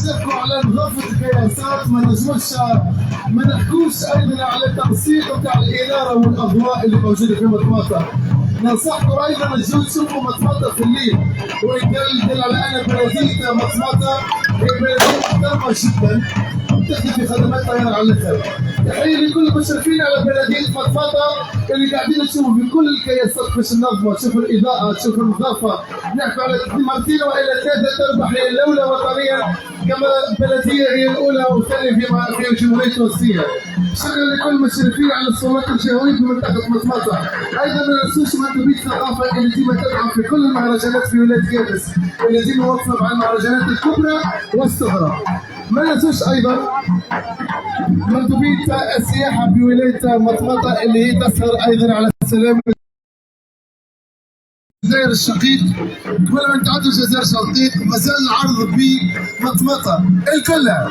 نحكوا على نظافة الكياسات، ما نحكوش أيضا على التنسيق بتاع الإنارة والأضواء اللي موجودة في مطماطة. ننصحكم أيضا تجوا تشوفوا مطماطة في الليل، وإن يدل على أن بلدية مطماطة هي بلدية محترمة جدا تخدم في خدمات طيران على الآخر. تحية لكل المشرفين على بلدية مطماطة اللي قاعدين تشوفوا في كل الكياسات باش ننظموا، تشوفوا الإضاءة، تشوفوا النظافة، نحكوا على مرتين وإلى ثلاثة تربح هي الأولى وطنيا كما البلدية هي الأولى والثانية في جمهورية تونسية. شكرا لكل المشرفين على الصورات الشهوية في منطقة مطماطة. أيضا ما ننسوش مندوبية الثقافة اللي ديما تدعم في كل المهرجانات في ولاية جابس، اللي ديما موفرة مع المهرجانات الكبرى والصغرى. ما ننسوش أيضا مندوبية السياحة بولاية مطماطة اللي هي تسهر أيضا على سلامة الجزائر الشقيق. قبل ما نتعدوا الجزائر الشقيق مازال العرض بمطماطة الكلها.